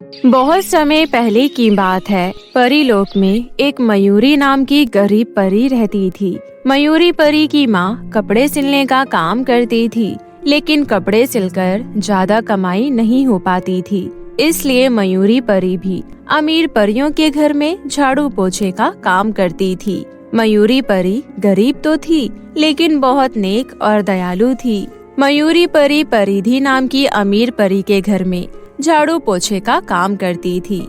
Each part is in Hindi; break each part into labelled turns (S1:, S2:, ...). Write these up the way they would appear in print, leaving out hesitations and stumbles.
S1: बहुत समय पहले की बात है। परीलोक में एक मयूरी नाम की गरीब परी रहती थी। मयूरी परी की माँ कपड़े सिलने का काम करती थी, लेकिन कपड़े सिलकर ज्यादा कमाई नहीं हो पाती थी। इसलिए मयूरी परी भी अमीर परियों के घर में झाड़ू पोछे का काम करती थी। मयूरी परी गरीब तो थी, लेकिन बहुत नेक और दयालु थी। मयूरी परी परिधि नाम की अमीर परी के घर में झाड़ू पोछे का काम करती थी।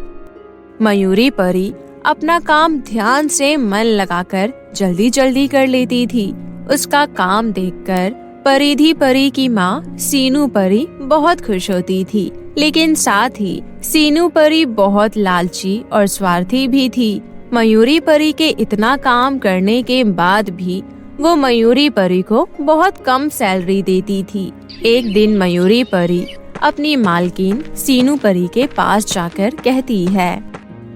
S1: मयूरी परी अपना काम ध्यान से मन लगाकर जल्दी जल्दी कर लेती थी। उसका काम देखकर परिधि परी की माँ सीनू परी बहुत खुश होती थी, लेकिन साथ ही सीनू परी बहुत लालची और स्वार्थी भी थी। मयूरी परी के इतना काम करने के बाद भी वो मयूरी परी को बहुत कम सैलरी देती थी। एक दिन मयूरी परी अपनी मालकिन सीनू परी के पास जाकर कहती है,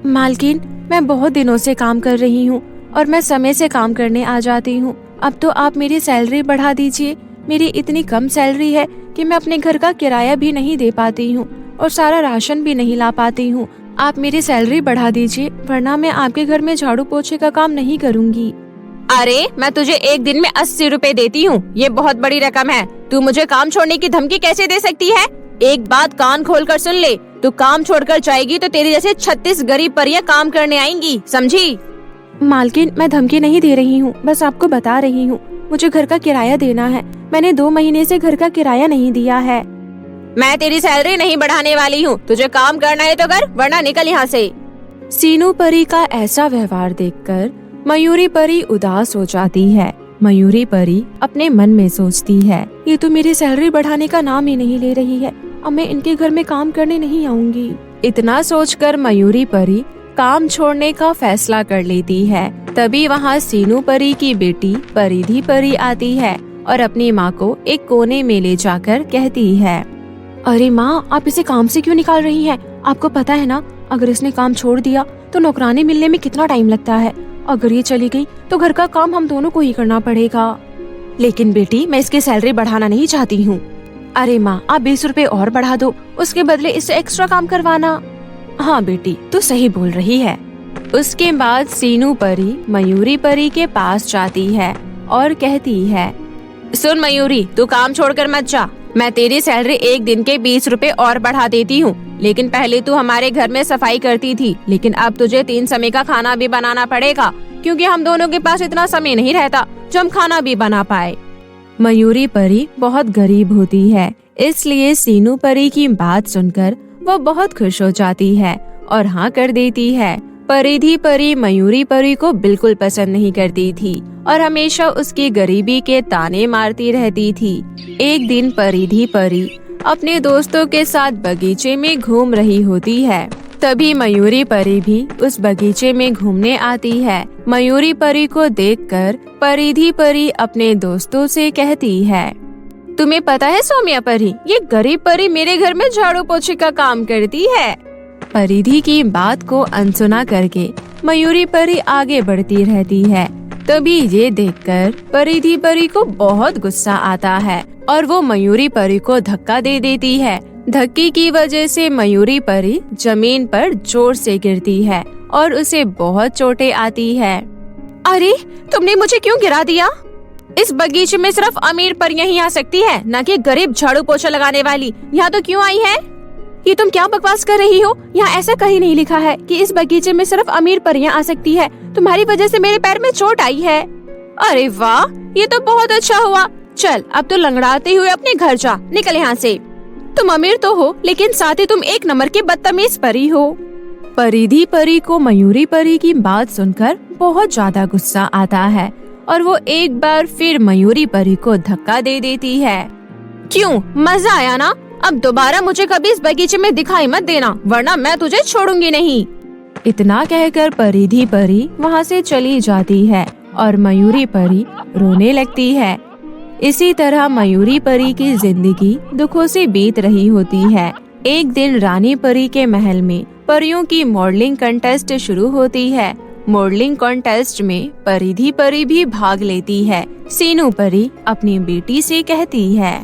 S1: मालकिन, मैं बहुत दिनों से काम कर रही हूँ और मैं समय से काम करने आ जाती हूँ। अब तो आप मेरी सैलरी बढ़ा दीजिए। मेरी इतनी कम सैलरी है कि मैं अपने घर का किराया भी नहीं दे पाती हूँ और सारा राशन भी नहीं ला पाती हूँ। आप मेरी सैलरी बढ़ा दीजिए, वरना मैं आपके घर में झाड़ू पोछे का काम नहीं करूँगी।
S2: अरे, मैं तुझे एक दिन में 80 रुपए देती हूँ। ये बहुत बड़ी रकम है। तू मुझे काम छोड़ने की धमकी कैसे दे सकती है? एक बात कान खोल कर सुन ले, तू काम छोड़कर जाएगी तो तेरे जैसे 36 गरीब परियां काम करने आएंगी, समझी?
S1: मालकिन, मैं धमकी नहीं दे रही हूँ, बस आपको बता रही हूँ। मुझे घर का किराया देना है। मैंने 2 महीने से घर का किराया नहीं दिया है।
S2: मैं तेरी सैलरी नहीं बढ़ाने वाली हूँ। तुझे काम करना है तो कर, वरना निकल यहाँ से।
S1: सीनू परी का ऐसा व्यवहार देखकर मयूरी परी उदास हो जाती है। मयूरी परी अपने मन में सोचती है, ये तो मेरी सैलरी बढ़ाने का नाम ही नहीं ले रही है। अब मैं इनके घर में काम करने नहीं आऊंगी। इतना सोचकर मयूरी परी काम छोड़ने का फैसला कर लेती है। तभी वहाँ सीनू परी की बेटी परिधि परी आती है और अपनी माँ को एक कोने में ले जाकर कहती है, अरे माँ, आप इसे काम से क्यों निकाल रही हैं? आपको पता है ना, अगर इसने काम छोड़ दिया तो नौकरानी मिलने में कितना टाइम लगता है। अगर ये चली गई तो घर का काम हम दोनों को ही करना पड़ेगा। लेकिन बेटी, मैं इसकी सैलरी बढ़ाना नहीं चाहती हूँ। अरे माँ, आप 20 रुपए और बढ़ा दो, उसके बदले इससे एक्स्ट्रा काम करवाना। हाँ बेटी, तू सही बोल रही है। उसके बाद सीनू परी मयूरी परी के पास जाती है और कहती है,
S2: सुन मयूरी, तू काम छोड़कर मत जा। मैं तेरी सैलरी एक दिन के 20 रुपए और बढ़ा देती हूँ, लेकिन पहले तू हमारे घर में सफाई करती थी, लेकिन अब तुझे 3 समय का खाना भी बनाना पड़ेगा, क्योंकि हम दोनों के पास इतना समय नहीं रहता जो हम खाना भी बना पाए।
S1: मयूरी परी बहुत गरीब होती है, इसलिए सीनू परी की बात सुनकर वो बहुत खुश हो जाती है और हाँ कर देती है। परिधि परी मयूरी परी को बिल्कुल पसंद नहीं करती थी और हमेशा उसकी गरीबी के ताने मारती रहती थी। एक दिन परिधि परी अपने दोस्तों के साथ बगीचे में घूम रही होती है। तभी मयूरी परी भी उस बगीचे में घूमने आती है। मयूरी परी को देखकर परिधि परी अपने दोस्तों से कहती है,
S2: तुम्हें पता है सौम्या परी, ये गरीब परी मेरे घर में झाड़ू पोछे का काम करती है।
S1: परिधि की बात को अनसुना करके मयूरी परी आगे बढ़ती रहती है। तभी ये देखकर परिधि परी को बहुत गुस्सा आता है और वो मयूरी परी को धक्का दे देती है। धक्के की वजह से मयूरी परी जमीन पर जोर से गिरती है और उसे बहुत चोटें आती है।
S2: अरे, तुमने मुझे क्यों गिरा दिया? इस बगीचे में सिर्फ अमीर परियां ही आ सकती है, न कि गरीब झाड़ू पोछा लगाने वाली। यहाँ तो क्यों आई है? ये तुम क्या बकवास कर रही हो? यहाँ ऐसा कहीं नहीं लिखा है कि इस बगीचे में सिर्फ अमीर परियां आ सकती है। तुम्हारी वजह से मेरे पैर में चोट आई है। अरे वाह, ये तो बहुत अच्छा हुआ। चल, अब तो लंगड़ाते हुए अपने घर जा, निकल यहाँ से। तुम अमीर तो हो, लेकिन साथ ही तुम एक नंबर की बदतमीज परी हो।
S1: परिधि परी को मयूरी परी की बात सुनकर बहुत ज्यादा गुस्सा आता है और वो एक बार फिर मयूरी परी को धक्का दे देती है।
S2: क्यों, मजा आया ना? अब दोबारा मुझे कभी इस बगीचे में दिखाई मत देना, वरना मैं तुझे छोड़ूंगी नहीं।
S1: इतना कहकर परिधि परी वहाँ से चली जाती है और मयूरी परी रोने लगती है। इसी तरह मयूरी परी की जिंदगी दुखों से बीत रही होती है। एक दिन रानी परी के महल में परियों की मॉडलिंग कंटेस्ट शुरू होती है। मॉडलिंग कॉन्टेस्ट में परिधि परी भी भाग लेती है। सीनू परी अपनी बेटी से कहती है,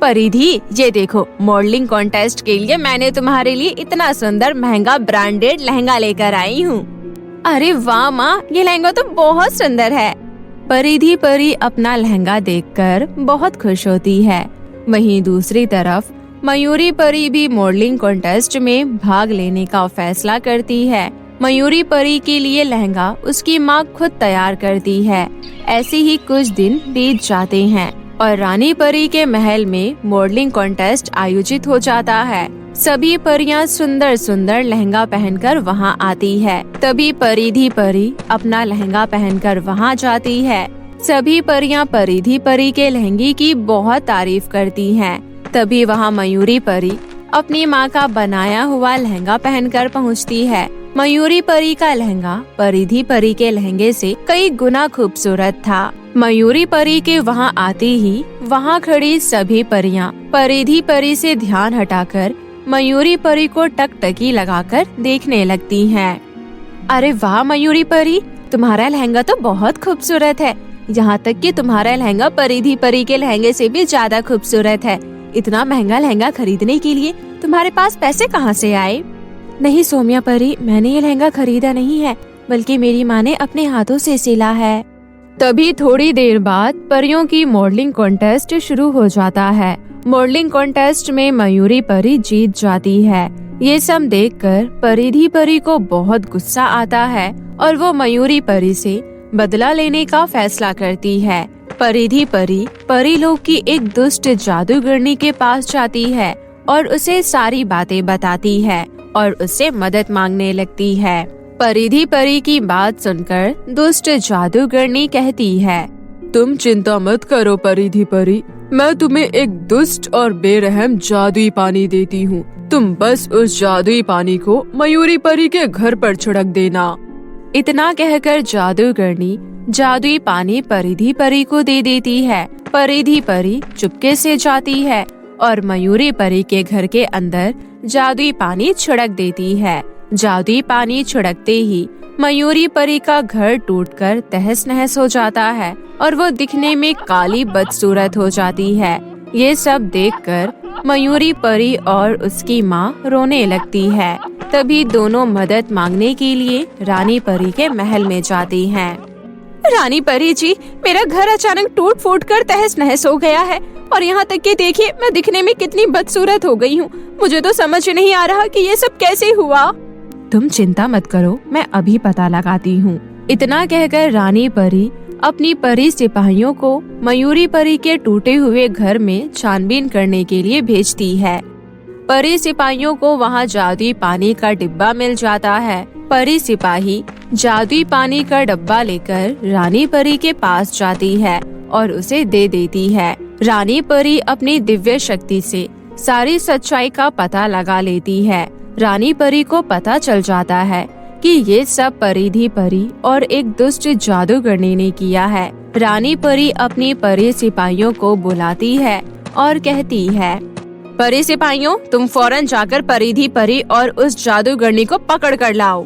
S2: परिधि, ये देखो, मॉडलिंग कॉन्टेस्ट के लिए मैंने तुम्हारे लिए इतना सुंदर महंगा ब्रांडेड लहंगा लेकर आई हूँ। अरे वाह माँ, ये लहंगा तो बहुत सुंदर है। परिधि परी अपना लहंगा देखकर बहुत खुश होती है। वहीं दूसरी तरफ मयूरी परी भी मॉडलिंग कॉन्टेस्ट में भाग लेने का फैसला करती है। मयूरी परी के लिए लहंगा उसकी माँ खुद तैयार करती है। ऐसे ही कुछ दिन बीत जाते हैं और रानी परी के महल में मॉडलिंग कॉन्टेस्ट आयोजित हो जाता है। सभी परियां सुंदर सुंदर लहंगा पहनकर वहां आती है। तभी परिधि परी अपना लहंगा पहनकर वहां जाती है। सभी परियां परिधि परी के लहंगे की बहुत तारीफ करती हैं। तभी वहां मयूरी परी अपनी माँ का बनाया हुआ लहंगा पहनकर पहुँचती है। मयूरी परी का लहंगा परिधि परी के लहंगे से कई गुना खूबसूरत था। मयूरी परी के वहां आते ही वहां खड़ी सभी परियां परिधि परी से ध्यान हटाकर मयूरी परी को टकटकी लगाकर देखने लगती हैं। अरे वाह मयूरी परी, तुम्हारा लहंगा तो बहुत खूबसूरत है। यहाँ तक कि तुम्हारा लहंगा परिधि परी के लहंगे से भी ज्यादा खूबसूरत है। इतना महंगा लहंगा खरीदने के लिए तुम्हारे पास पैसे कहाँ से आए? नहीं सोम्या परी, मैंने ये लहंगा खरीदा नहीं है, बल्कि मेरी माँ ने अपने हाथों से सिला है। तभी थोड़ी देर बाद परियों की मॉडलिंग कॉन्टेस्ट शुरू हो जाता है। मॉडलिंग कॉन्टेस्ट में मयूरी परी जीत जाती है। ये सब देखकर परिधि परी को बहुत गुस्सा आता है और वो मयूरी परी से बदला लेने का फैसला करती है। परिधि परी परीलोक की एक दुष्ट जादूगरनी के पास जाती है और उसे सारी बातें बताती है और उससे मदद मांगने लगती है। परिधि परी की बात सुनकर दुष्ट जादूगरनी कहती है, तुम चिंता मत करो परिधि परी, मैं तुम्हें एक दुष्ट और बेरहम जादुई पानी देती हूँ। तुम बस उस जादुई पानी को मयूरी परी के घर पर छिड़क देना। इतना कहकर जादूगरनी जादुई पानी परिधि परी को दे देती है। परिधि परी चुपके से जाती है और मयूरी परी के घर के अंदर जादुई पानी छिड़क देती है। जादुई पानी छिड़कते ही मयूरी परी का घर टूटकर तहस नहस हो जाता है और वो दिखने में काली बदसूरत हो जाती है। ये सब देखकर मयूरी परी और उसकी माँ रोने लगती है। तभी दोनों मदद मांगने के लिए रानी परी के महल में जाती हैं। रानी परी जी, मेरा घर अचानक टूट फूट कर तहस नहस हो गया है और यहाँ तक कि देखिए मैं दिखने में कितनी बदसूरत हो गई हूँ। मुझे तो समझ नहीं आ रहा कि ये सब कैसे हुआ। तुम चिंता मत करो, मैं अभी पता लगाती हूँ। इतना कहकर रानी परी अपनी परी सिपाहियों को मयूरी परी के टूटे हुए घर में छानबीन करने के लिए भेजती है। परी सिपाहियों को वहाँ जादुई पानी का डिब्बा मिल जाता है। परी सिपाही जादुई पानी का डब्बा लेकर रानी परी के पास जाती है और उसे दे देती है। रानी परी अपनी दिव्य शक्ति से सारी सच्चाई का पता लगा लेती है। रानी परी को पता चल जाता है कि ये सब परिधि परी और एक दुष्ट जादूगरनी ने किया है। रानी परी अपनी परी सिपाहियों को बुलाती है और कहती है, परी सिपाहियों, तुम फौरन जाकर परिधि परी और उस जादूगरनी को पकड़ कर लाओ।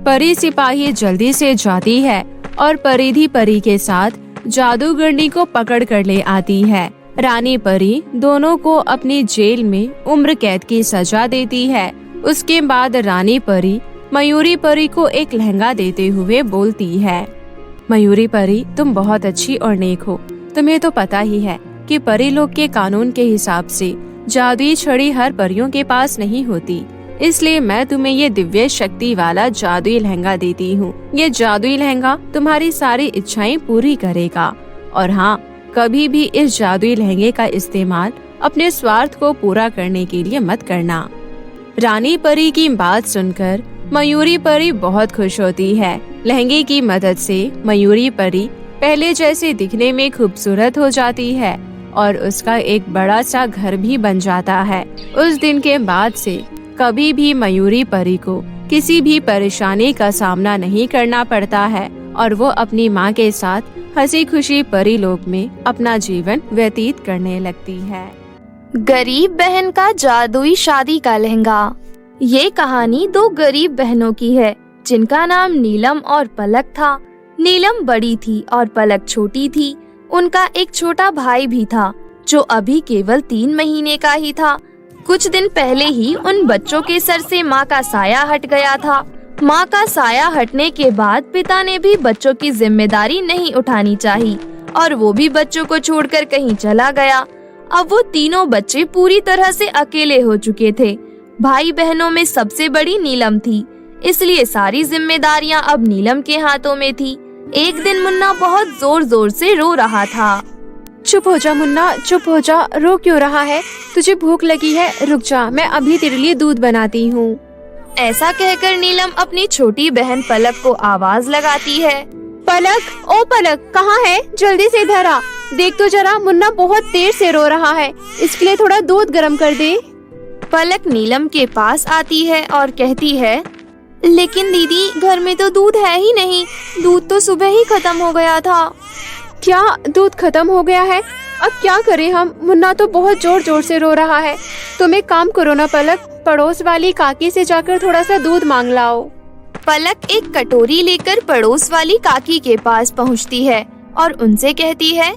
S2: परी सिपाही जल्दी से जाती है और परिधि परी के साथ जादूगरनी को पकड़ कर ले आती है। रानी परी दोनों को अपनी जेल में उम्र कैद की सजा देती है। उसके बाद रानी परी मयूरी परी को एक लहंगा देते हुए बोलती है, मयूरी परी, तुम बहुत अच्छी और नेक हो। तुम्हें तो पता ही है कि परीलोक के कानून के हिसाब से जादुई छड़ी हर परियों के पास नहीं होती, इसलिए मैं तुम्हें ये दिव्य शक्ति वाला जादुई लहंगा देती हूँ। ये जादुई लहंगा तुम्हारी सारी इच्छाएं पूरी करेगा। और हाँ, कभी भी इस जादुई लहंगे का इस्तेमाल अपने स्वार्थ को पूरा करने के लिए मत करना। रानी परी की बात सुनकर मयूरी परी बहुत खुश होती है। लहंगे की मदद से मयूरी परी पहले जैसे दिखने में खूबसूरत हो जाती है और उसका एक बड़ा सा घर भी बन जाता है। उस दिन के बाद से कभी भी मयूरी परी को किसी भी परेशानी का सामना नहीं करना पड़ता है और वो अपनी माँ के साथ हंसी खुशी परीलोक में अपना जीवन व्यतीत करने लगती है।
S3: गरीब बहन का जादुई शादी का लहंगा। ये कहानी दो गरीब बहनों की है जिनका नाम नीलम और पलक था। नीलम बड़ी थी और पलक छोटी थी। उनका एक छोटा भाई भी था जो अभी केवल 3 महीने का ही था। कुछ दिन पहले ही उन बच्चों के सर से माँ का साया हट गया था। माँ का साया हटने के बाद पिता ने भी बच्चों की जिम्मेदारी नहीं उठानी चाहिए और वो भी बच्चों को छोड़कर कहीं चला गया। अब वो तीनों बच्चे पूरी तरह से अकेले हो चुके थे। भाई बहनों में सबसे बड़ी नीलम थी, इसलिए सारी जिम्मेदारियां अब नीलम के हाथों में थी। एक दिन मुन्ना बहुत जोर जोर से रो रहा था।
S1: चुप हो जा मुन्ना, चुप हो जा, रो क्यों रहा है? तुझे भूख लगी है? रुक जा, मैं अभी तेरे लिए दूध बनाती हूँ।
S3: ऐसा कहकर नीलम अपनी छोटी बहन पलक को आवाज लगाती है।
S1: पलक, ओ पलक, कहाँ है? जल्दी से इधर आ। देख तो जरा, मुन्ना बहुत देर से रो रहा है, इसके लिए थोड़ा दूध गर्म कर दे।
S3: पलक नीलम के पास आती है और कहती है, लेकिन दीदी घर में तो दूध है ही नहीं, दूध तो सुबह ही खत्म हो गया था।
S1: क्या दूध खत्म हो गया है? अब क्या करें हम? मुन्ना तो बहुत जोर जोर से रो रहा है। तुम एक काम करो ना पलक, पड़ोस वाली काकी से जाकर थोड़ा सा दूध मांग लाओ।
S3: पलक एक कटोरी लेकर पड़ोस वाली काकी के पास पहुंचती है और उनसे कहती है,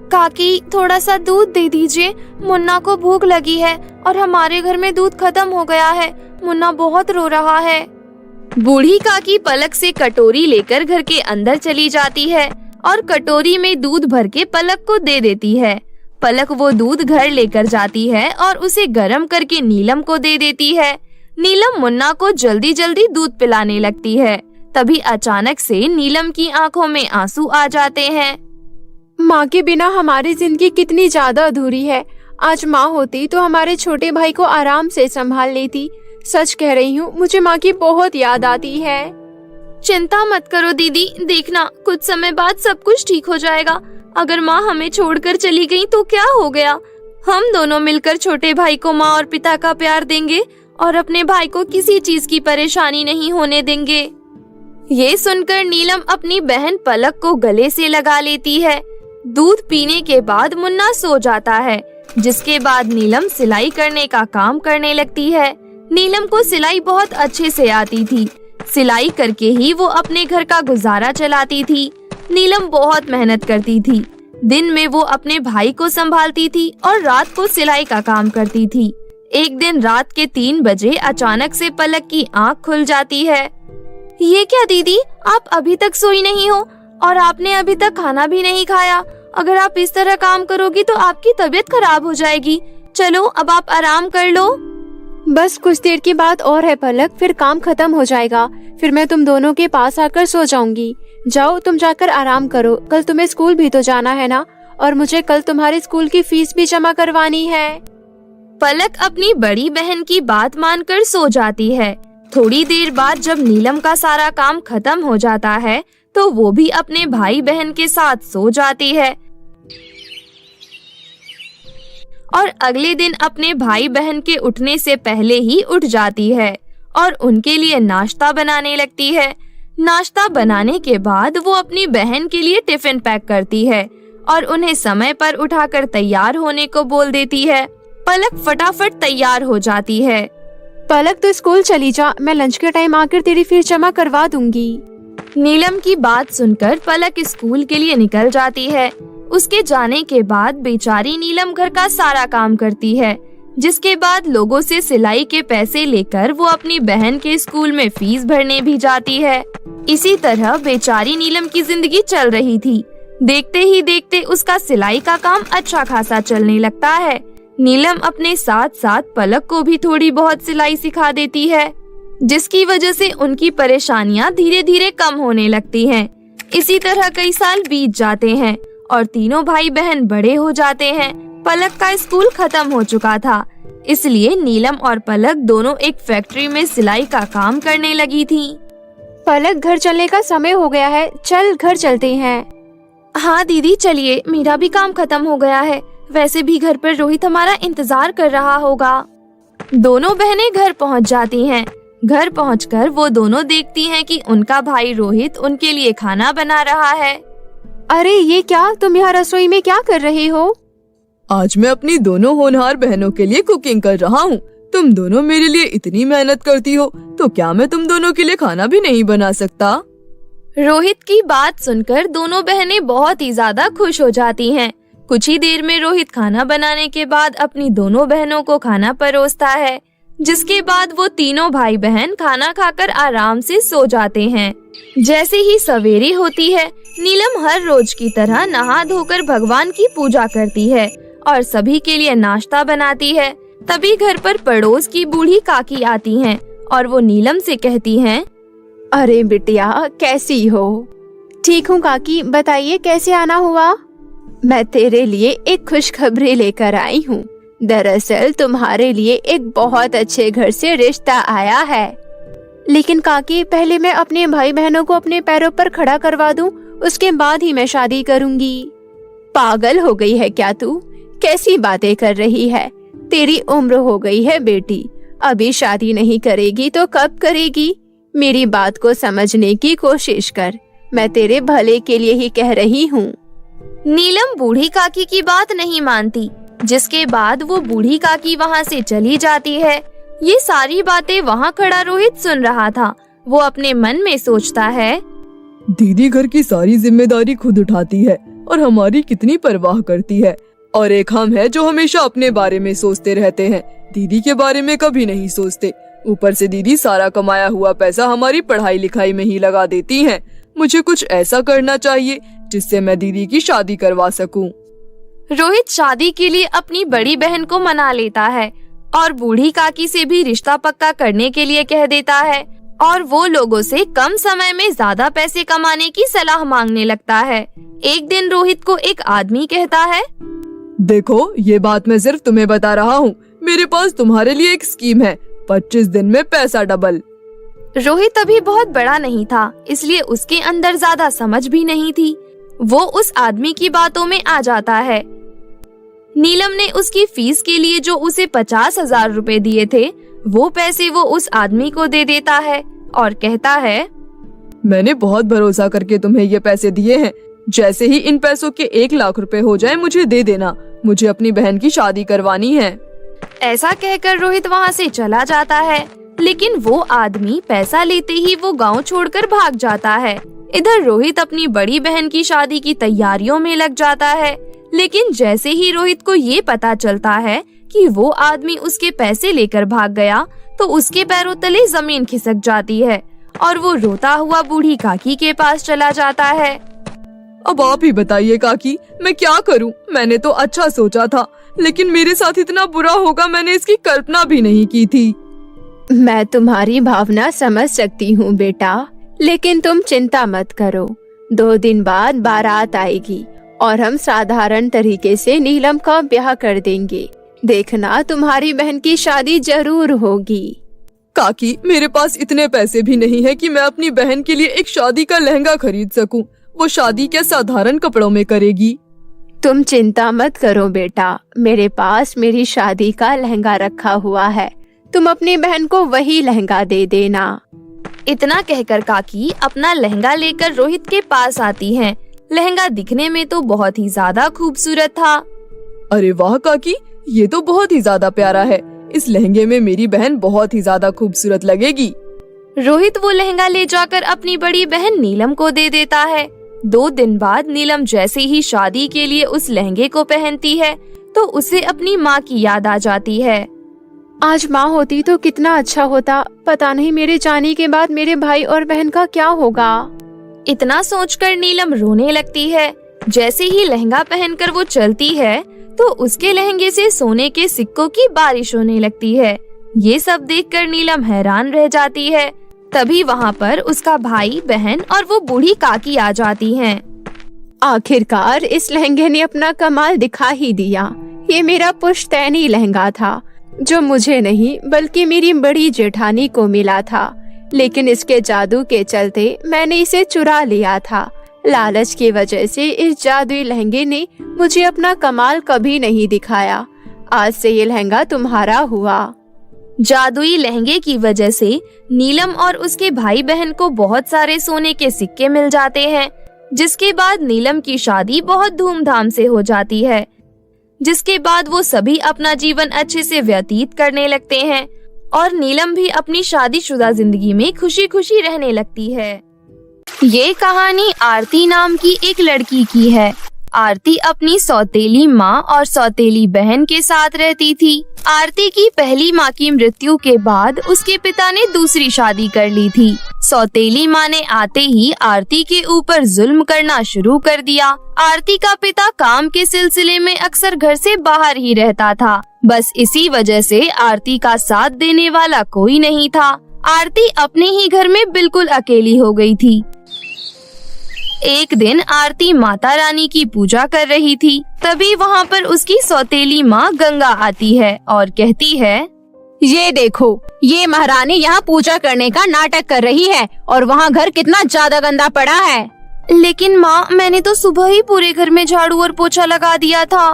S3: काकी थोड़ा सा दूध दे दीजिए, मुन्ना को भूख लगी है और हमारे घर में दूध खत्म हो गया है, मुन्ना बहुत रो रहा है। बूढ़ी काकी पलक से कटोरी लेकर घर के अंदर चली जाती है और कटोरी में दूध भर के पलक को दे देती है। पलक वो दूध घर लेकर जाती है और उसे गर्म करके नीलम को दे देती है। नीलम मुन्ना को जल्दी जल्दी दूध पिलाने लगती है। तभी अचानक से नीलम की आंखों में आंसू आ जाते हैं।
S1: माँ के बिना हमारी जिंदगी कितनी ज्यादा अधूरी है। आज माँ होती तो हमारे छोटे भाई को आराम से संभाल लेती। सच कह रही हूँ, मुझे माँ की बहुत याद आती है।
S3: चिंता मत करो दीदी, देखना कुछ समय बाद सब कुछ ठीक हो जाएगा। अगर माँ हमें छोड़कर चली गई तो क्या हो गया? हम दोनों मिलकर छोटे भाई को माँ और पिता का प्यार देंगे और अपने भाई को किसी चीज की परेशानी नहीं होने देंगे। ये सुनकर नीलम अपनी बहन पलक को गले से लगा लेती है। दूध पीने के बाद मुन्ना सो जाता है, जिसके बाद नीलम सिलाई करने का काम करने लगती है। नीलम को सिलाई बहुत अच्छे से आती थी। सिलाई करके ही वो अपने घर का गुजारा चलाती थी। नीलम बहुत मेहनत करती थी। दिन में वो अपने भाई को संभालती थी और रात को सिलाई का काम करती थी। एक दिन रात के 3 बजे अचानक से पलक की आंख खुल जाती है। ये क्या दीदी, आप अभी तक सोई नहीं हो और आपने अभी तक खाना भी नहीं खाया। अगर आप इस तरह काम करोगी तो आपकी तबीयत खराब हो जाएगी। चलो अब आप आराम कर लो।
S1: बस कुछ देर की बात और है पलक, फिर काम खत्म हो जाएगा। फिर मैं तुम दोनों के पास आकर सो जाऊंगी। जाओ तुम जाकर आराम करो, कल तुम्हें स्कूल भी तो जाना है ना, और मुझे कल तुम्हारे स्कूल की फीस भी जमा करवानी है।
S3: पलक अपनी बड़ी बहन की बात मानकर सो जाती है। थोड़ी देर बाद जब नीलम का सारा काम खत्म हो जाता है तो वो भी अपने भाई बहन के साथ सो जाती है और अगले दिन अपने भाई बहन के उठने से पहले ही उठ जाती है और उनके लिए नाश्ता बनाने लगती है। नाश्ता बनाने के बाद वो अपनी बहन के लिए टिफिन पैक करती है और उन्हें समय पर उठाकर तैयार होने को बोल देती है। पलक फटाफट तैयार हो जाती है।
S1: पलक तो स्कूल चली जा, मैं लंच के टाइम आकर तेरी फीस जमा करवा दूंगी।
S3: नीलम की बात सुनकर पलक स्कूल के लिए निकल जाती है। उसके जाने के बाद बेचारी नीलम घर का सारा काम करती है, जिसके बाद लोगों से सिलाई के पैसे लेकर वो अपनी बहन के स्कूल में फीस भरने भी जाती है। इसी तरह बेचारी नीलम की जिंदगी चल रही थी। देखते ही देखते उसका सिलाई का काम अच्छा खासा चलने लगता है। नीलम अपने साथ साथ पलक को भी थोड़ी बहुत सिलाई सिखा देती है, जिसकी वजह से उनकी परेशानियां धीरे धीरे कम होने लगती हैं। इसी तरह कई साल बीत जाते हैं और तीनों भाई बहन बड़े हो जाते हैं। पलक का स्कूल खत्म हो चुका था, इसलिए नीलम और पलक दोनों एक फैक्ट्री में सिलाई का काम करने लगी थी।
S1: पलक घर चलने का समय हो गया है, चल घर चलते हैं।
S3: हाँ दीदी चलिए, मेरा भी काम खत्म हो गया है। वैसे भी घर पर रोहित हमारा इंतजार कर रहा होगा। दोनों बहनें घर पहुंच जाती हैं। घर पहुंचकर वो दोनों देखती हैं कि उनका भाई रोहित उनके लिए खाना बना रहा है।
S1: अरे ये क्या, तुम यहाँ रसोई में क्या कर रहे हो?
S4: आज मैं अपनी दोनों होनहार बहनों के लिए कुकिंग कर रहा हूँ। तुम दोनों मेरे लिए इतनी मेहनत करती हो तो क्या मैं तुम दोनों के लिए खाना भी नहीं बना सकता?
S3: रोहित की बात सुनकर दोनों बहनें बहुत ही ज्यादा खुश हो जाती हैं। कुछ ही देर में रोहित खाना बनाने के बाद अपनी दोनों बहनों को खाना परोसता है, जिसके बाद वो तीनों भाई बहन खाना खाकर आराम से सो जाते हैं। जैसे ही सवेरे होती है, नीलम हर रोज की तरह नहा धोकर भगवान की पूजा करती है और सभी के लिए नाश्ता बनाती है। तभी घर पर पड़ोस की बूढ़ी काकी आती हैं और वो नीलम से कहती हैं,
S1: अरे बिटिया, कैसी हो?
S2: ठीक हूँ काकी, बताइए कैसे आना हुआ?
S1: मैं तेरे लिए एक खुशखबरी लेकर आई हूँ। दरअसल तुम्हारे लिए एक बहुत अच्छे घर से रिश्ता आया है।
S2: लेकिन काकी, पहले मैं अपने भाई बहनों को अपने पैरों पर खड़ा करवा दूं, उसके बाद ही मैं शादी करूंगी।
S1: पागल हो गई है क्या तू? कैसी बातें कर रही है? तेरी उम्र हो गई है बेटी, अभी शादी नहीं करेगी तो कब करेगी? मेरी बात को समझने की कोशिश कर, मैं तेरे भले के लिए ही कह रही हूँ।
S3: नीलम बूढ़ी काकी की बात नहीं मानती, जिसके बाद वो बूढ़ी काकी वहाँ से चली जाती है। ये सारी बातें वहाँ खड़ा रोहित सुन रहा था। वो अपने मन में सोचता है,
S4: दीदी घर की सारी जिम्मेदारी खुद उठाती है और हमारी कितनी परवाह करती है, और एक हम है जो हमेशा अपने बारे में सोचते रहते हैं, दीदी के बारे में कभी नहीं सोचते। ऊपर से दीदी सारा कमाया हुआ पैसा हमारी पढ़ाई लिखाई में ही लगा देती हैं। मुझे कुछ ऐसा करना चाहिए जिससे मैं दीदी की शादी करवा सकूं।
S3: रोहित शादी के लिए अपनी बड़ी बहन को मना लेता है और बूढ़ी काकी से भी रिश्ता पक्का करने के लिए कह देता है, और वो लोगों से कम समय में ज्यादा पैसे कमाने की सलाह मांगने लगता है। एक दिन रोहित को एक आदमी कहता है,
S4: देखो, ये बात मैं सिर्फ तुम्हें बता रहा हूँ, मेरे पास तुम्हारे लिए एक स्कीम है, 25 दिन में पैसा डबल।
S3: रोहित अभी बहुत बड़ा नहीं था, इसलिए उसके अंदर ज्यादा समझ भी नहीं थी। वो उस आदमी की बातों में आ जाता है। नीलम ने उसकी फीस के लिए जो उसे 50,000 रुपए दिए थे, वो पैसे वो उस आदमी को दे देता है और कहता है,
S4: मैंने बहुत भरोसा करके तुम्हें ये पैसे दिए हैं, जैसे ही इन पैसों के 1 लाख रुपए हो जाए मुझे दे देना, मुझे अपनी बहन की शादी करवानी है।
S3: ऐसा कहकर रोहित वहाँ से चला जाता है, लेकिन वो आदमी पैसा लेते ही वो गांव छोड़कर भाग जाता है। इधर रोहित अपनी बड़ी बहन की शादी की तैयारियों में लग जाता है, लेकिन जैसे ही रोहित को ये पता चलता है कि वो आदमी उसके पैसे लेकर भाग गया, तो उसके पैरों तले जमीन खिसक जाती है और वो रोता हुआ बूढ़ी काकी के पास चला जाता है।
S4: अब आप ही बताइए काकी, मैं क्या करूं? मैंने तो अच्छा सोचा था, लेकिन मेरे साथ इतना बुरा होगा मैंने इसकी कल्पना भी नहीं की थी।
S1: मैं तुम्हारी भावना समझ सकती हूँ बेटा, लेकिन तुम चिंता मत करो। 2 दिन बाद बारात आएगी और हम साधारण तरीके से नीलम का ब्याह कर देंगे। देखना, तुम्हारी बहन की शादी जरूर होगी।
S4: काकी, मेरे पास इतने पैसे भी नहीं है कि मैं अपनी बहन के लिए एक शादी का लहंगा खरीद सकूं। वो शादी क्या साधारण कपड़ों में करेगी?
S1: तुम चिंता मत करो बेटा, मेरे पास मेरी शादी का लहंगा रखा हुआ है, तुम अपनी बहन को वही लहंगा दे देना।
S3: इतना कहकर काकी अपना लहंगा लेकर रोहित के पास आती हैं। लहंगा दिखने में तो बहुत ही ज्यादा खूबसूरत था।
S4: अरे वाह काकी, ये तो बहुत ही ज्यादा प्यारा है। इस लहंगे में मेरी बहन बहुत ही ज्यादा खूबसूरत लगेगी।
S3: रोहित वो लहंगा ले जाकर अपनी बड़ी बहन नीलम को दे देता है। 2 दिन बाद नीलम जैसे ही शादी के लिए उस लहंगे को पहनती है, तो उसे अपनी माँ की याद आ जाती है।
S2: आज माँ होती तो कितना अच्छा होता। पता नहीं मेरे जाने के बाद मेरे भाई और बहन का क्या होगा।
S3: इतना सोचकर नीलम रोने लगती है। जैसे ही लहंगा पहनकर वो चलती है, तो उसके लहंगे से सोने के सिक्कों की बारिश होने लगती है। ये सब देखकर नीलम हैरान रह जाती है। तभी वहाँ पर उसका भाई, बहन और वो बूढ़ी काकी आ जाती हैं।
S1: आखिरकार इस लहंगे ने अपना कमाल दिखा ही दिया। ये मेरा पुश्तैनी लहंगा था, जो मुझे नहीं बल्कि मेरी बड़ी जेठानी को मिला था, लेकिन इसके जादू के चलते मैंने इसे चुरा लिया था। लालच की वजह से इस जादुई लहंगे ने मुझे अपना कमाल कभी नहीं दिखाया। आज से ये लहंगा तुम्हारा हुआ।
S3: जादुई लहंगे की वजह से नीलम और उसके भाई बहन को बहुत सारे सोने के सिक्के मिल जाते हैं, जिसके बाद नीलम की शादी बहुत धूमधाम से हो जाती है। जिसके बाद वो सभी अपना जीवन अच्छे से व्यतीत करने लगते हैं और नीलम भी अपनी शादीशुदा जिंदगी में खुशी खुशी रहने लगती है। ये कहानी आरती नाम की एक लड़की की है। आरती अपनी सौतेली माँ और सौतेली बहन के साथ रहती थी। आरती की पहली माँ की मृत्यु के बाद उसके पिता ने दूसरी शादी कर ली थी। सौतेली माँ ने आते ही आरती के ऊपर जुल्म करना शुरू कर दिया। आरती का पिता काम के सिलसिले में अक्सर घर से बाहर ही रहता था। बस इसी वजह से आरती का साथ देने वाला कोई नहीं था। आरती अपने ही घर में बिल्कुल अकेली हो गई थी। एक दिन आरती माता रानी की पूजा कर रही थी। तभी वहाँ पर उसकी सौतेली माँ गंगा आती है और कहती है,
S2: ये देखो, ये महारानी यहाँ पूजा करने का नाटक कर रही है और वहाँ घर कितना ज्यादा गंदा पड़ा है।
S3: लेकिन माँ, मैंने तो सुबह ही पूरे घर में झाड़ू और पोछा लगा दिया था।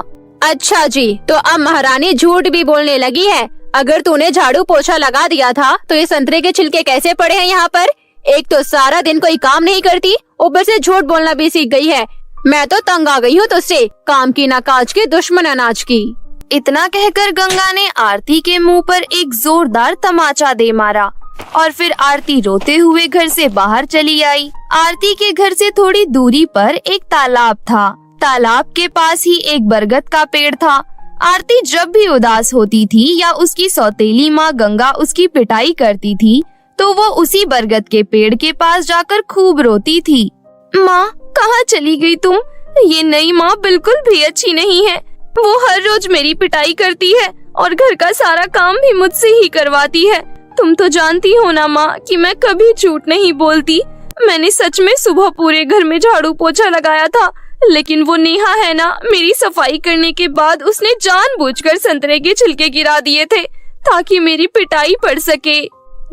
S2: अच्छा जी, तो अब महारानी झूठ भी बोलने लगी है। अगर तूने झाड़ू पोछा लगा दिया था तो ये संतरे के छिलके कैसे पड़े हैं यहाँ पर? एक तो सारा दिन कोई काम नहीं करती, ऊपर से झूठ बोलना भी सीख गई है। मैं तो तंग आ गई हूँ तुझसे, काम की ना काज की, दुश्मन अनाज की।
S3: इतना कहकर गंगा ने आरती के मुंह पर एक जोरदार तमाचा दे मारा और फिर आरती रोते हुए घर से बाहर चली आई। आरती के घर से थोड़ी दूरी पर एक तालाब था। तालाब के पास ही एक बरगद का पेड़ था। आरती जब भी उदास होती थी या उसकी सौतेली माँ गंगा उसकी पिटाई करती थी तो वो उसी बरगद के पेड़ के पास जाकर खूब रोती थी। माँ, कहाँ चली गई तुम? ये नई माँ बिल्कुल भी अच्छी नहीं है। वो हर रोज मेरी पिटाई करती है और घर का सारा काम भी मुझसे ही करवाती है। तुम तो जानती हो ना माँ कि मैं कभी झूठ नहीं बोलती। मैंने सच में सुबह पूरे घर में झाड़ू पोछा लगाया था, लेकिन वो नेहा है ना, मेरी सफाई करने के बाद उसने जानबूझकर संतरे के छिलके गिरा दिए थे ताकि मेरी पिटाई पड़ सके।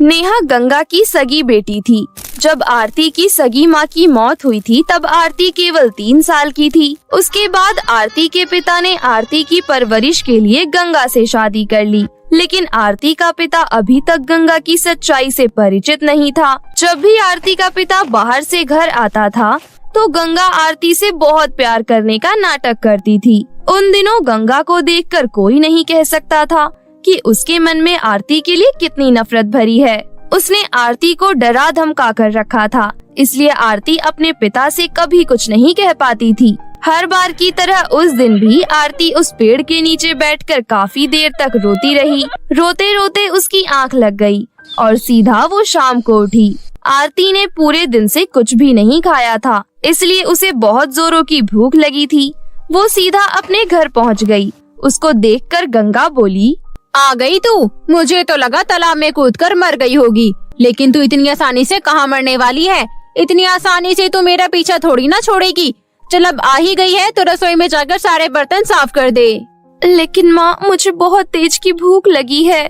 S3: नेहा गंगा की सगी बेटी थी। जब आरती की सगी माँ की मौत हुई थी तब आरती केवल 3 साल की थी। उसके बाद आरती के पिता ने आरती की परवरिश के लिए गंगा से शादी कर ली, लेकिन आरती का पिता अभी तक गंगा की सच्चाई से परिचित नहीं था। जब भी आरती का पिता बाहर से घर आता था तो गंगा आरती से बहुत प्यार करने का नाटक करती थी। उन दिनों गंगा को देखकर कोई नहीं कह सकता था कि उसके मन में आरती के लिए कितनी नफरत भरी है। उसने आरती को डरा धमका कर रखा था, इसलिए आरती अपने पिता से कभी कुछ नहीं कह पाती थी। हर बार की तरह उस दिन भी आरती उस पेड़ के नीचे बैठकर काफी देर तक रोती रही। रोते रोते उसकी आंख लग गई और सीधा वो शाम को उठी। आरती ने पूरे दिन से कुछ भी नहीं खाया था, इसलिए उसे बहुत जोरों की भूख लगी थी। वो सीधा अपने घर पहुंच गई। उसको देखकर गंगा बोली,
S2: आ गई तू? मुझे तो लगा तालाब में कूदकर मर गई होगी, लेकिन तू इतनी आसानी से कहाँ मरने वाली है? इतनी आसानी से तू मेरा पीछा थोड़ी ना छोड़ेगी। चल, अब आ ही गई है तो रसोई में जाकर सारे बर्तन साफ कर दे।
S3: लेकिन माँ, मुझे बहुत तेज की भूख लगी है।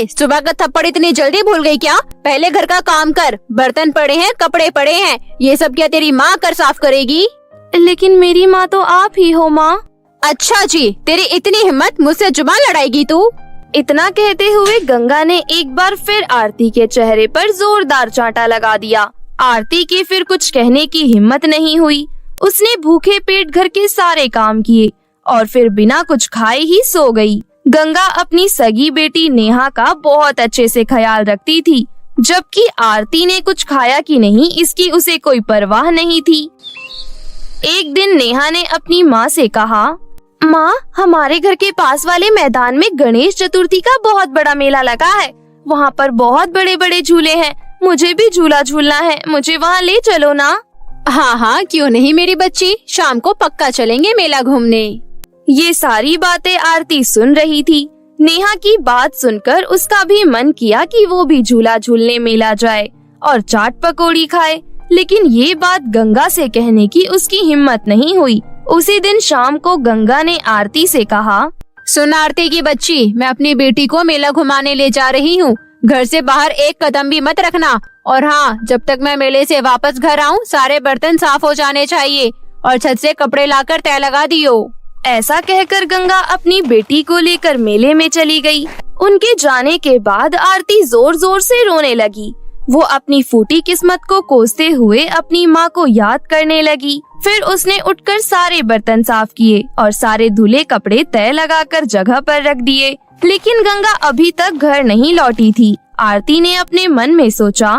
S2: सुबह का थप्पड़ इतनी जल्दी भूल गई क्या? पहले घर का काम कर। बर्तन पड़े हैं, कपड़े पड़े हैं, ये सब क्या तेरी माँ कर साफ करेगी?
S3: लेकिन मेरी माँ तो आप ही हो माँ।
S2: अच्छा जी, तेरी इतनी हिम्मत, मुझसे जुबान लड़ाएगी तू?
S3: इतना कहते हुए गंगा ने एक बार फिर आरती के चेहरे पर जोरदार चांटा लगा दिया। आरती की फिर कुछ कहने की हिम्मत नहीं हुई। उसने भूखे पेट घर के सारे काम किए और फिर बिना कुछ खाए ही सो गई। गंगा अपनी सगी बेटी नेहा का बहुत अच्छे से ख्याल रखती थी, जबकि आरती ने कुछ खाया कि नहीं इसकी उसे कोई परवाह नहीं थी। एक दिन नेहा ने अपनी माँ से कहा, माँ, हमारे घर के पास वाले मैदान में गणेश चतुर्थी का बहुत बड़ा मेला लगा है। वहाँ पर बहुत बड़े बड़े झूले हैं। मुझे भी झूला झूलना है, मुझे वहाँ ले चलो ना।
S2: हाँ हाँ, क्यों नहीं मेरी बच्ची, शाम को पक्का चलेंगे मेला घूमने।
S3: ये सारी बातें आरती सुन रही थी। नेहा की बात सुनकर उसका भी मन किया कि वो भी झूला झूलने मेला जाए और चाट पकौड़ी खाए, लेकिन ये बात गंगा से कहने की उसकी हिम्मत नहीं हुई। उसी दिन शाम को गंगा ने आरती से कहा,
S2: सुन आरती की बच्ची, मैं अपनी बेटी को मेला घुमाने ले जा रही हूँ। घर से बाहर एक कदम भी मत रखना, और हाँ, जब तक मैं मेले से वापस घर आऊँ सारे बर्तन साफ हो जाने चाहिए और छत से कपड़े लाकर तय लगा दियो।
S3: ऐसा कहकर गंगा अपनी बेटी को लेकर मेले में चली गई। उनके जाने के बाद आरती जोर जोर से रोने लगी। वो अपनी फूटी किस्मत को कोसते हुए अपनी माँ को याद करने लगी। फिर उसने उठकर सारे बर्तन साफ किए और सारे धुले कपड़े तय लगाकर जगह पर रख दिए। लेकिन गंगा अभी तक घर नहीं लौटी थी। आरती ने अपने मन में सोचा,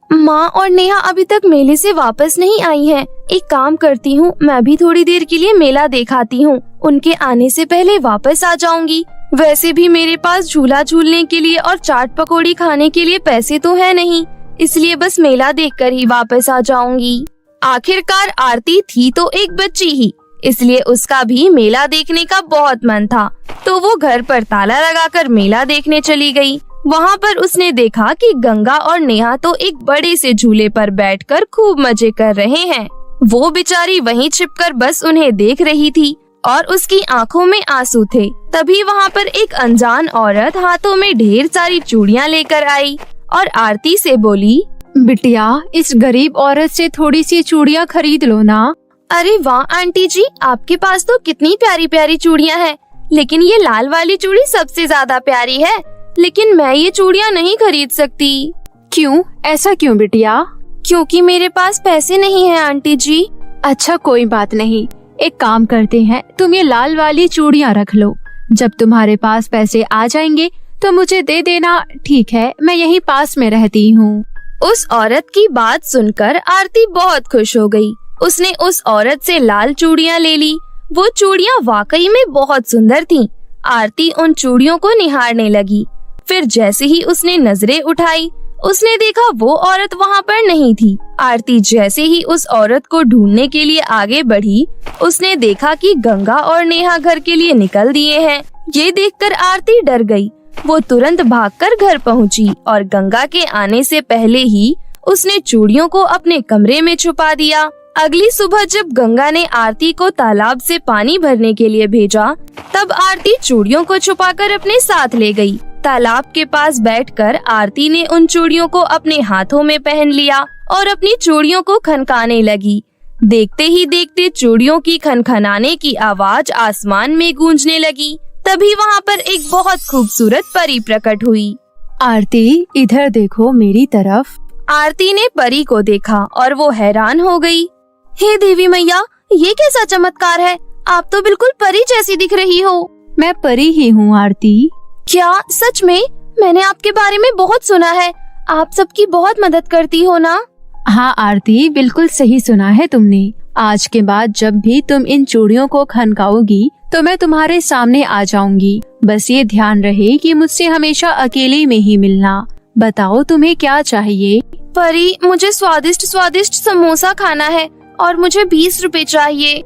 S3: माँ और नेहा अभी तक मेले से वापस नहीं आई हैं। एक काम करती हूँ, मैं भी थोड़ी देर के लिए मेला देखाती हूँ, उनके आने से पहले वापस आ जाऊंगी। वैसे भी मेरे पास झूला झूलने के लिए और चाट पकौड़ी खाने के लिए पैसे तो है नहीं, इसलिए बस मेला देखकर ही वापस आ जाऊंगी। आखिरकार आरती थी तो एक बच्ची ही, इसलिए उसका भी मेला देखने का बहुत मन था, तो वो घर पर ताला लगाकर मेला देखने चली गई। वहाँ पर उसने देखा कि गंगा और नेहा तो एक बड़े से झूले पर बैठकर खूब मजे कर रहे हैं। वो बेचारी वहीं छिपकर बस उन्हें देख रही थी और उसकी आंखों में आंसू थे। तभी वहाँ पर एक अनजान औरत हाथों में ढेर सारी चूड़ियाँ लेकर आई और आरती से बोली,
S1: बिटिया, इस गरीब औरत से थोड़ी सी चूड़ियाँ खरीद लो ना।
S3: अरे वाह आंटी जी, आपके पास तो कितनी प्यारी प्यारी चूड़ियाँ हैं, लेकिन ये लाल वाली चूड़ी सबसे ज्यादा प्यारी है, लेकिन मैं ये चूड़ियाँ नहीं खरीद सकती।
S1: क्यों? ऐसा क्यों बिटिया?
S3: क्योंकि मेरे पास पैसे नहीं हैं आंटी जी।
S1: अच्छा कोई बात नहीं, एक काम करते हैं, तुम ये लाल वाली चूड़ियाँ रख लो। जब तुम्हारे पास पैसे आ जाएंगे तो मुझे दे देना, ठीक है? मैं यहीं पास में रहती हूँ।
S3: उस औरत की बात सुनकर आरती बहुत खुश हो गई। उसने उस औरत से लाल चूड़ियाँ ले ली। वो चूड़ियाँ वाकई में बहुत सुंदर थीं। आरती उन चूड़ियों को निहारने लगी। फिर जैसे ही उसने नजरें उठाई, उसने देखा वो औरत वहाँ पर नहीं थी। आरती जैसे ही उस औरत को ढूंढने के लिए आगे बढ़ी, उसने देखा कि गंगा और नेहा घर के लिए निकल दिए हैं। ये देखकर आरती डर गई। वो तुरंत भागकर घर पहुँची और गंगा के आने से पहले ही उसने चूड़ियों को अपने कमरे में छुपा दिया। अगली सुबह जब गंगा ने आरती को तालाब से पानी भरने के लिए भेजा, तब आरती चूड़ियों को छुपाकर अपने साथ ले गई। तालाब के पास बैठकर आरती ने उन चूड़ियों को अपने हाथों में पहन लिया और अपनी चूड़ियों को खनकाने लगी। देखते ही देखते चूड़ियों की खनखनाने की आवाज आसमान में गूंजने लगी। तभी वहाँ पर एक बहुत खूबसूरत परी प्रकट हुई।
S1: आरती, इधर देखो मेरी तरफ।
S3: आरती ने परी को देखा और वो हैरान हो गई। हे देवी मैया, ये कैसा चमत्कार है? आप तो बिल्कुल परी जैसी दिख रही हो।
S1: मैं परी ही हूँ आरती।
S3: क्या सच में? मैंने आपके बारे में बहुत सुना है, आप सबकी बहुत मदद करती हो ना?
S1: हाँ आरती, बिल्कुल सही सुना है तुमने। आज के बाद जब भी तुम इन चूड़ियों को खनकाओगी तो मैं तुम्हारे सामने आ जाऊंगी। बस ये ध्यान रहे कि मुझसे हमेशा अकेले में ही मिलना। बताओ तुम्हें क्या चाहिए?
S3: परी, मुझे स्वादिष्ट स्वादिष्ट समोसा खाना है और मुझे 20 रुपए चाहिए।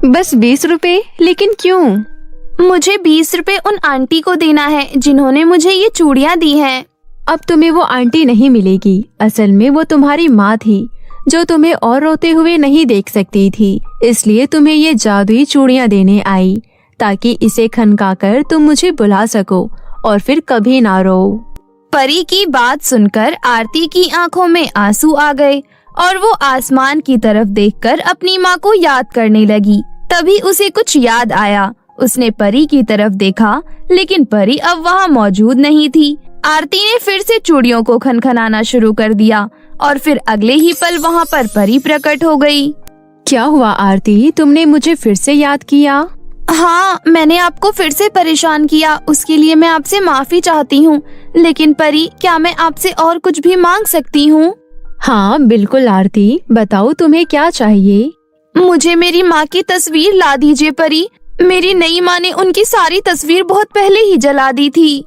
S1: बस 20 रुपए? लेकिन क्यों?
S3: मुझे 20 रुपए उन आंटी को देना है जिन्होंने मुझे ये चूड़ियाँ दी हैं।
S1: अब तुम्हें वो आंटी नहीं मिलेगी। असल में वो तुम्हारी माँ थी, जो तुम्हें और रोते हुए नहीं देख सकती थी, इसलिए तुम्हें ये जादुई चूड़ियाँ देने आई, ताकि इसे खनकाकर तुम मुझे बुला सको और फिर कभी ना रो।
S3: परी की बात सुनकर आरती की आंखों में आंसू आ गए और वो आसमान की तरफ देखकर अपनी माँ को याद करने लगी। तभी उसे कुछ याद आया। उसने परी की तरफ देखा, लेकिन परी अब वहाँ मौजूद नहीं थी। आरती ने फिर से चूड़ियों को खनखनाना शुरू कर दिया और फिर अगले ही पल वहाँ पर परी प्रकट हो गई।
S1: क्या हुआ आरती, तुमने मुझे फिर से याद किया?
S3: हाँ, मैंने आपको फिर से परेशान किया, उसके लिए मैं आपसे माफी चाहती हूँ। लेकिन परी, क्या मैं आपसे और कुछ भी मांग सकती हूँ?
S1: हाँ बिल्कुल आरती, बताओ तुम्हें क्या चाहिए?
S3: मुझे मेरी माँ की तस्वीर ला दीजिए परी। मेरी नई माँ ने उनकी सारी तस्वीर बहुत पहले ही जला दी थी।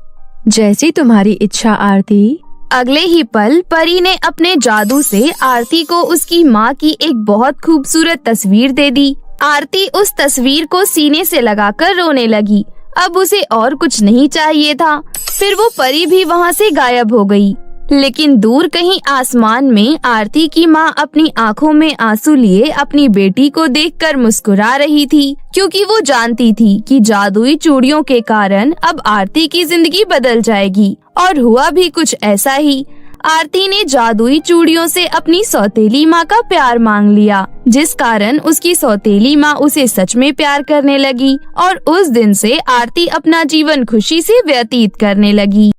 S1: जैसी तुम्हारी इच्छा आरती।
S3: अगले ही पल परी ने अपने जादू से आरती को उसकी माँ की एक बहुत खूबसूरत तस्वीर दे दी। आरती उस तस्वीर को सीने से लगाकर रोने लगी। अब उसे और कुछ नहीं चाहिए था। फिर वो परी भी वहाँ से गायब हो गई। लेकिन दूर कहीं आसमान में आरती की माँ अपनी आंखों में आंसू लिए अपनी बेटी को देखकर मुस्कुरा रही थी, क्योंकि वो जानती थी कि जादुई चूड़ियों के कारण अब आरती की जिंदगी बदल जाएगी। और हुआ भी कुछ ऐसा ही। आरती ने जादुई चूड़ियों से अपनी सौतेली माँ का प्यार मांग लिया, जिस कारण उसकी सौतेली माँ उसे सच में प्यार करने लगी और उस दिन से आरती अपना जीवन खुशी से व्यतीत करने लगी।